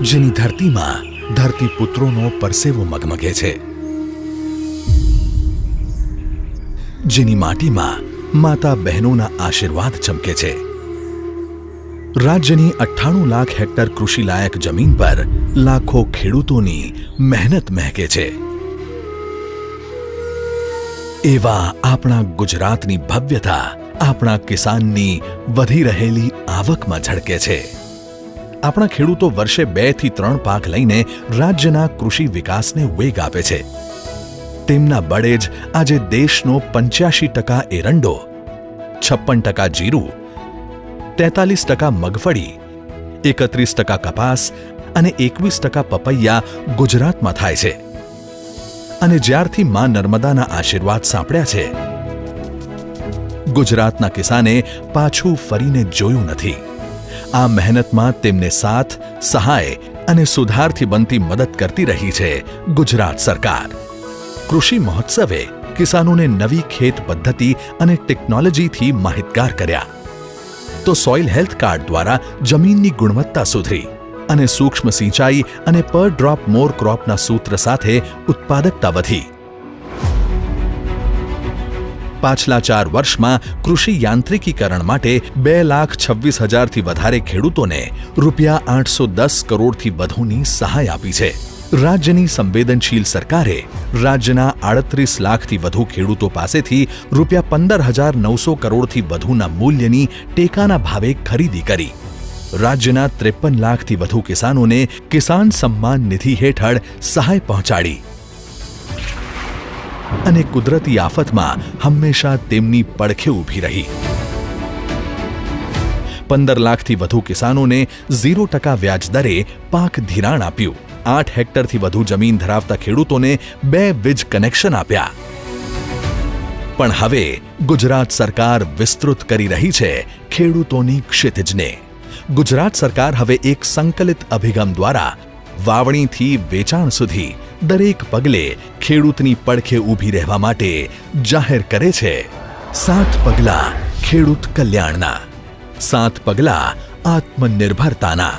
જેની ધરતીમાં ધરતીપુત્રોનો પરસેવો મગમગે છે, જેની માટીમાં માતા બહેનોના આશીર્વાદ ચમકે છે. રાજ્યની 98 લાખ હેક્ટર કૃષિલાયક જમીન પર લાખો ખેડૂતોની મહેનત મહેકે છે. એવા આપણા ગુજરાતની ભવ્યતા આપણા કિસાનની વધી રહેલી આવકમાં ઝળકે છે. આપણા ખેડૂતો વર્ષે 2 થી 3 પાક લઈને રાજ્યના કૃષિ વિકાસને વેગ આપે છે. તેમના બળે જ આજે દેશનો 85% એરંડો, 56% જીરું, 43% મગફળી, 31% કપાસ અને 21% પપૈયા ગુજરાતમાં થાય છે. અને જ્યારથી માં નર્મદાના આશીર્વાદ સાંપડ્યા છે, ગુજરાતના કિસાને પાછું ફરીને જોયું નથી. આ મહેનતમાં તેમને સાથ, સહાય અને સુધારથી બનતી મદદ કરતી રહી છે ગુજરાત સરકાર. કૃષિ મહોત્સવે કિસાનોને નવી ખેત પદ્ધતિ અને ટેકનોલોજીથી માહિતગાર કર્યા. તો સોઇલ હેલ્થ કાર્ડ દ્વારા જમીનની ગુણવત્તા સુધરી અને સૂક્ષ્મ સિંચાઈ અને પર ડ્રોપ મોર ક્રોપના સૂત્ર સાથે ઉત્પાદકતા વધી. પાછલા 4 વર્ષમાં કૃષિ યાંત્રિકીકરણ માટે 2,26,000થી વધારે ખેડૂતોને ₹810 કરોડથી વધુની સહાય આપી છે. રાજ્યની સંવેદનશીલ સરકારે રાજ્યના 38 લાખથી વધુ ખેડૂતો પાસેથી ₹15,900 કરોડથી વધુના મૂલ્યની ટેકાના ભાવે ખરીદી કરી. રાજ્યના 53 લાખથી વધુ કિસાનોને કિસાન સમ્માન નિધિ હેઠળ સહાય પહોંચાડી અને કુદરતી આફતમાં હંમેશા તેમની પડખે ઊભી રહી. 15 લાખથી વધુ કિસાનોને 0% વ્યાજ દરે પાક ધિરાણ આપ્યું. 8 હેક્ટરથી વધુ જમીન ધરાવતા ખેડૂતોને 2 વીજ કનેક્શન આપ્યા. પણ હવે ગુજરાત સરકાર વિસ્તૃત કરી રહી છે ખેડૂતોની ક્ષિતિજને. ગુજરાત સરકાર હવે એક સંકલિત અભિગમ દ્વારા વાવણીથી વેચાણ સુધી દરેક પગલે ખેડૂતની પડખે ઊભી રહેવા માટે જાહેર કરે છે 7 પગલાં ખેડૂત કલ્યાણના, 7 પગલાં આત્મનિર્ભરતાના.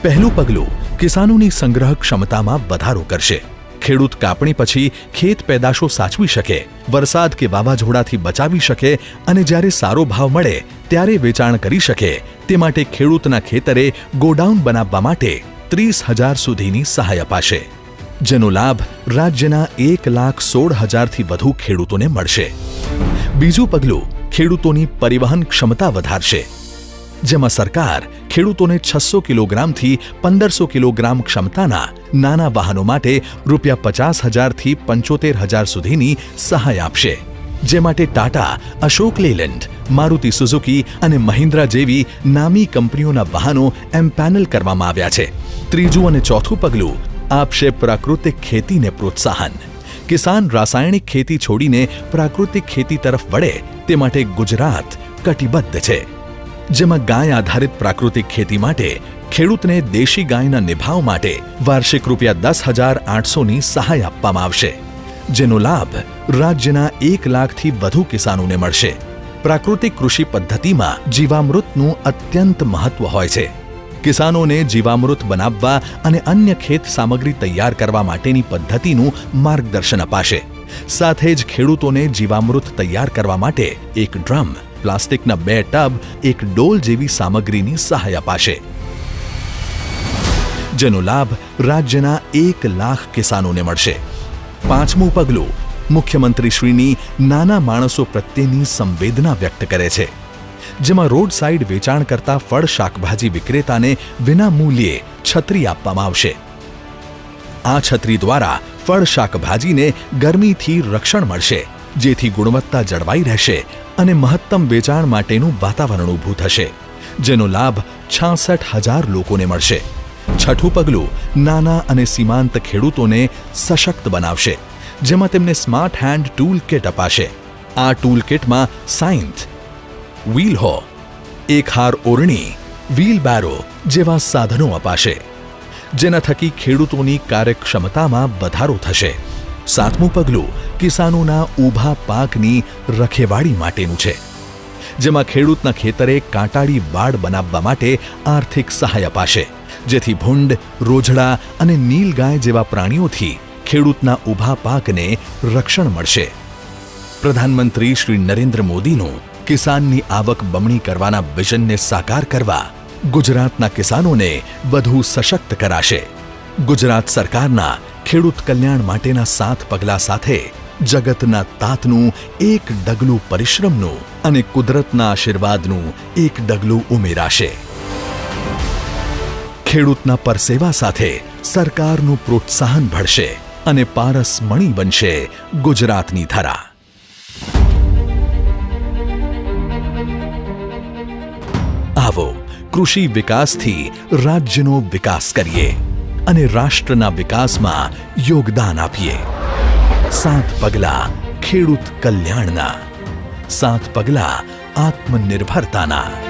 પહેલું પગલું કિસાનોની સંગ્રહ ક્ષમતામાં વધારો કરશે. ખેડૂત કાપણી પછી ખેત પેદાશો સાચવી શકે, વરસાદ કે વાવાઝોડાથી બચાવી શકે અને જ્યારે સારો ભાવ મળે ત્યારે વેચાણ કરી શકે તે માટે ખેડૂતના ખેતરે ગોડાઉન બનાવવા માટે 30,000 સુધીની સહાય અપાશે, જેનો લાભ રાજ્યના 1,16,000થી વધુ ખેડૂતોને મળશે. બીજું પગલું ખેડૂતોની પરિવહન ક્ષમતા વધારશે, જેમાં સરકાર ખેડૂતોને 600 કિલોગ્રામથી 1500 કિલોગ્રામ ક્ષમતાના નાના વાહનો માટે ₹50,000થી 75,000 સુધીની સહાય આપશે, જે માટે ટાટા, અશોક લેલેન્ડ, મારુતિ સુઝુકી અને મહિન્દ્રા જેવી નામી કંપનીઓના વાહનો એમ્પેનલ કરવામાં આવ્યા છે. ત્રીજું અને ચોથું પગલું આપશે પ્રાકૃતિક ખેતીને પ્રોત્સાહન. કિસાન રાસાયણિક ખેતી છોડીને પ્રાકૃતિક ખેતી તરફ વળે તે માટે ગુજરાત કટિબદ્ધ છે, જેમાં ગાય આધારિત પ્રાકૃતિક ખેતી માટે ખેડૂતને દેશી ગાયના નિભાવ માટે વાર્ષિક ₹10,800ની સહાય આપવામાં આવશે, જેનો લાભ રાજ્યના 1 લાખથી વધુ કિસાનોને મળશે. પ્રાકૃતિક કૃષિ પદ્ધતિમાં જીવામૃતનું અત્યંત મહત્વ હોય છે. કિસાનોને જીવામૃત બનાવવા અને અન્ય ખેત સામગ્રી તૈયાર કરવા માટેની પદ્ધતિનું માર્ગદર્શન અપાશે. સાથે જ ખેડૂતોને જીવામૃત તૈયાર કરવા માટે એક ડ્રમ, પ્લાસ્ટિકના 2 ટબ, એક ડોલ જેવી સામગ્રીની સહાય અપાશે, જેનો લાભ રાજ્યના 1 લાખ કિસાનોને મળશે. પાંચમું પગલું મુખ્યમંત્રીશ્રીની નાના માણસો પ્રત્યેની સંવેદના વ્યક્ત કરે છે, જેમાં રોડ સાઇડ વેચાણ કરતા ફળ શાકભાજી વિક્રેતાને વિના મૂલ્યે છત્રી આપવામાં આવશે. આ છત્રી દ્વારા ફળ શાકભાજીને ગરમીથી રક્ષણ મળશે, જેથી ગુણવત્તા જળવાઈ રહેશે અને મહત્તમ વેચાણ માટેનું વાતાવરણ ઊભું થશે, જેનો લાભ 66,000 લોકોને મળશે. છઠ્ઠું પગલું નાના અને સીમાંત ખેડૂતોને સશક્ત બનાવશે, જેમાં તેમને સ્માર્ટ હેન્ડ ટૂલ કિટ અપાશે. આ ટૂલ કિટમાં સાયન્થ, વ્હીલ હો, એક હાર ઓરણી, વ્હીલ બેરો જેવા સાધનો અપાશે, જેના થકી ખેડૂતોની કાર્યક્ષમતામાં વધારો થશે. સાતમું પગલું કિસાનોના ઊભા પાકની રખેવાળી માટેનું છે, જેમાં ખેડૂતના ખેતરે કાંટાળી વાડ બનાવવા માટે આર્થિક સહાય અપાશે. જેથી ભૂંડ, રોઝડા અને નીલગાય જેવા પ્રાણીઓથી ખેડૂતના ઊભા પાકને રક્ષણ મળશે. પ્રધાનમંત્રી શ્રી નરેન્દ્ર મોદીનું કિસાનની આવક બમણી કરવાના વિઝનને સાકાર કરવા ગુજરાતના કિસાનોને વધુ સશક્ત કરાશે. ગુજરાત સરકારના ખેડૂત કલ્યાણ માટેના 7 પગલાં સાથે જગતના તાતનું એક ડગલું પરિશ્રમનું અને કુદરતના આશીર્વાદનું એક ડગલું ઉમેરાશે. ખેડૂતના પરસેવા સાથે સરકારનું પ્રોત્સાહન ભળશે અને પારસમણી બનશે ગુજરાતની ધરા. આવો કૃષિ વિકાસથી રાજ્યનો વિકાસ કરીએ અને રાષ્ટ્રના વિકાસમાં યોગદાન આપીએ. 7 પગલાં ખેડૂત કલ્યાણના, 7 પગલાં આત્મનિર્ભરતાના.